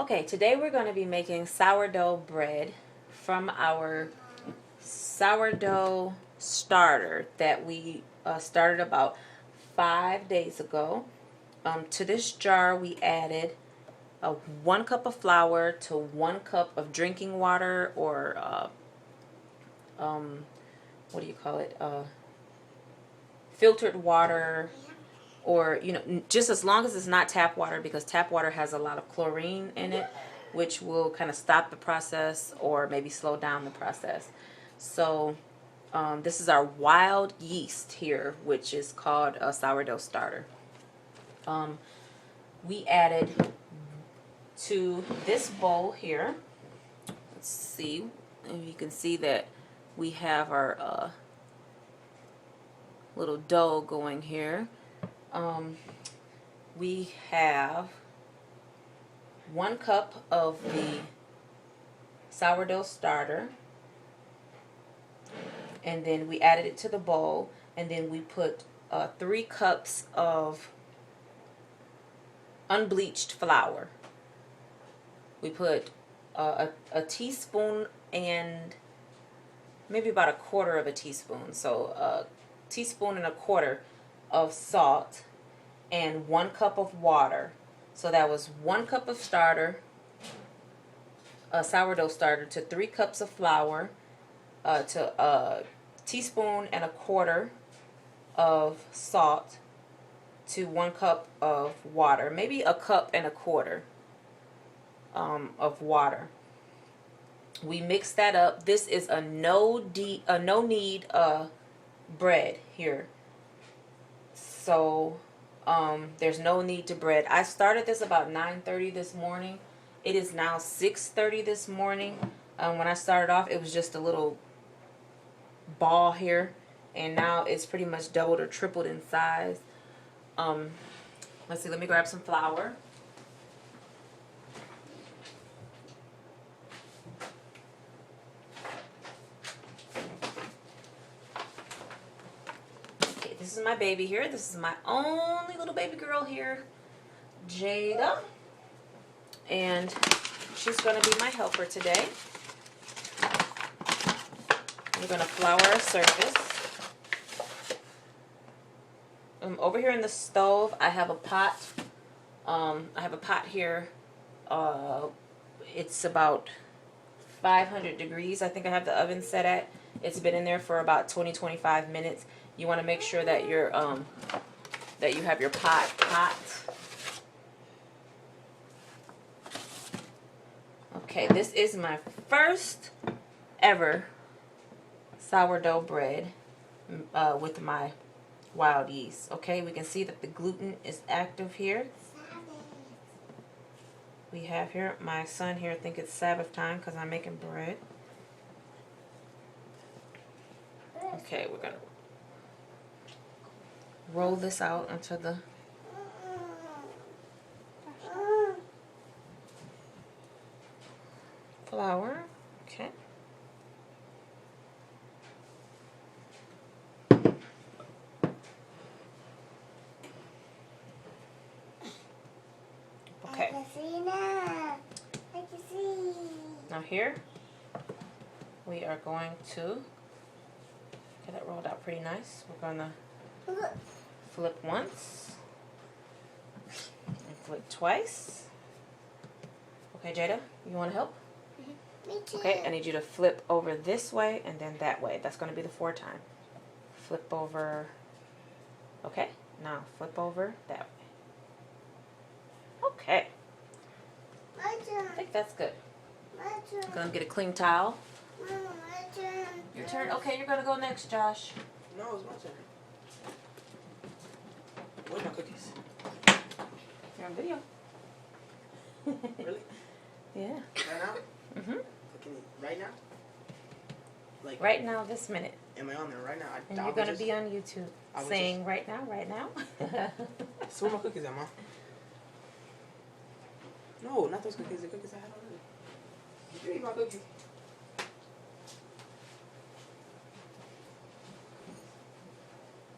Okay, today we're going to be making sourdough bread from our sourdough starter that we started about 5 days ago. To this jar we added 1 cup of flour to 1 cup of drinking water, or what do you call it? Filtered water, or just as long as it's not tap water, because tap water has a lot of chlorine in it, which will kind of stop the process or maybe slow down the process. So this is our wild yeast here, which is called a sourdough starter. We added to this bowl here, let's see if you can see that we have our little dough going here. We have 1 cup of the sourdough starter, and then we added it to the bowl, and then we put 3 cups of unbleached flour. We put a teaspoon and maybe about 1/4 of a teaspoon, so a teaspoon and 1/4 of salt, and 1 cup of water. So that was 1 cup of starter, a sourdough starter, to 3 cups of flour, to a teaspoon and 1/4 of salt, to 1 cup of water, maybe 1 cup and 1/4 of water. We mix that up. This is a no knead bread here. So there's no need to bread. I started this about 9:30 this morning. It is now 6:30 this morning. When I started off, it was just a little ball here, and now it's pretty much doubled or tripled in size. Let's see, let me grab some flour. This is my baby here. This is my only little baby girl here, Jada. And she's going to be my helper today. We're going to flour our surface. Over here in the stove, I have a pot. I have a pot here. It's about 500 degrees. I think I have the oven set at. It's been in there for about 20-25 minutes. You want to make sure that you're that you have your pot hot. Okay, this is my first ever sourdough bread with my wild yeast. Okay, we can see that the gluten is active here. We have here, my son here think it's Sabbath time because I'm making bread. Okay, we're going to roll this out into the flour. Okay. Okay. Now here we are going to get it rolled out pretty nice. We're going to flip once and flip twice. Okay, Jada, you want to help? Me too. Okay, I need you to flip over this way and then that way. That's going to be the 4 time. Flip over. Okay, now flip over that way. Okay. My turn. I think that's good. My turn. I'm going to get a clean towel. Mama, my turn. Your turn? Okay, you're going to go next, Josh. No, it's my turn. Where's my cookies? You're on video. Really? Yeah. Right now? Mm-hmm. Right now? Like Right now, this minute. Am I on there right now? And you're going to be on YouTube saying right now, right now. So where my cookies at, Mom? No, not those cookies. The cookies I had already. You eat my cookies.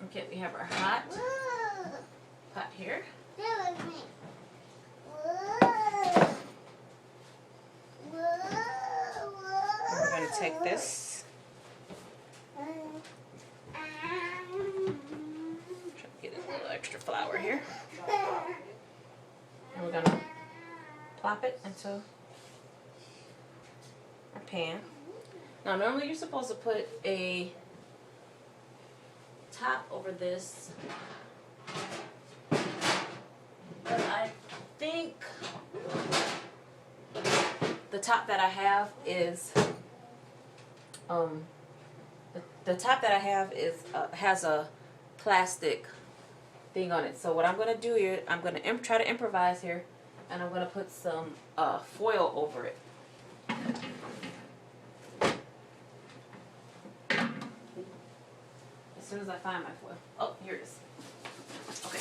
Okay, we have our hot pot here. Stay with me. Whoa. like this. Try to get a little extra flour here. And we're gonna plop it into a pan. Now normally you're supposed to put a top over this, but I think the top that I have is the top that I have is has a plastic thing on it. So what I'm gonna do here, I'm gonna try to improvise here, and I'm gonna put some foil over it. As soon as I find my foil. Oh, here it is. Okay.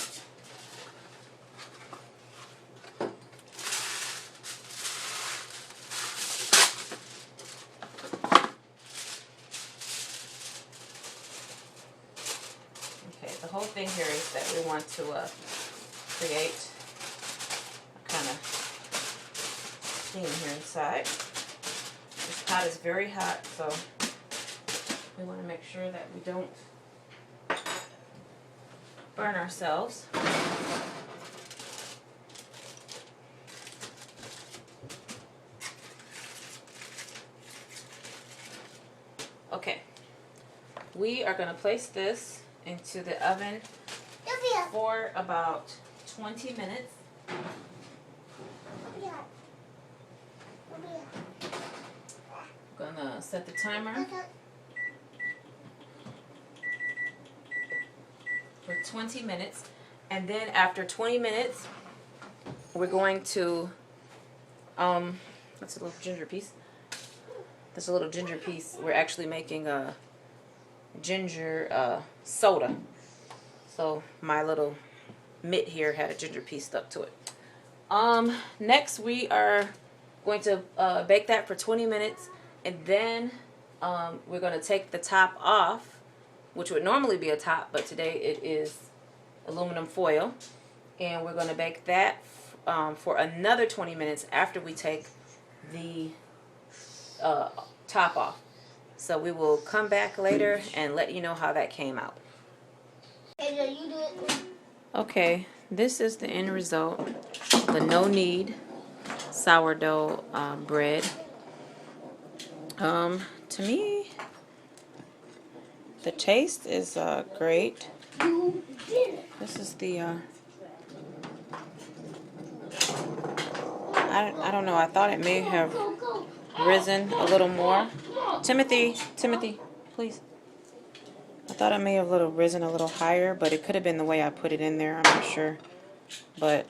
Okay, the whole thing here is that we want to create a kind of steam here inside. This pot is very hot, so we want to make sure that we don't burn ourselves. Okay, we are going to place this into the oven for about 20 minutes. I'm going to set the timer for 20 minutes, and then after 20 minutes we're going to that's a little ginger piece. That's a little ginger piece. We're actually making a ginger soda. So my little mitt here had a ginger piece stuck to it. Next we are going to bake that for 20 minutes, and then we're going to take the top off, which would normally be a top, but today it is aluminum foil, and we're going to bake that for another 20 minutes after we take the top off. So we will come back later and let you know how that came out. Okay, this is the end result. The no knead sourdough bread. To me, the taste is great. This is the I don't know, I thought it may have risen a little more. Timothy, please. I thought it may have risen a little higher, but it could have been the way I put it in there. I'm not sure, but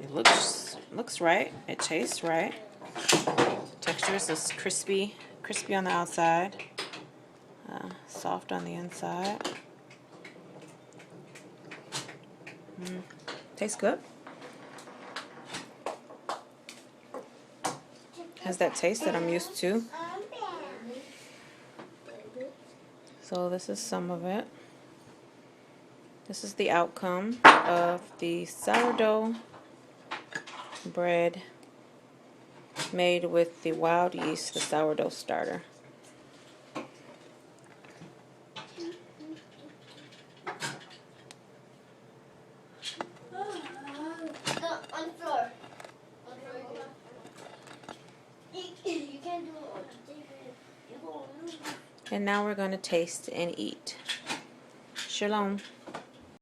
it looks right. It tastes right. Texture is crispy on the outside, soft on the inside. Tastes good. Has that taste that I'm used to. So this is some of it. This is the outcome of the sourdough bread made with the wild yeast, the sourdough starter. On the floor. You can't do it. And now we're going to taste and eat. Shalom.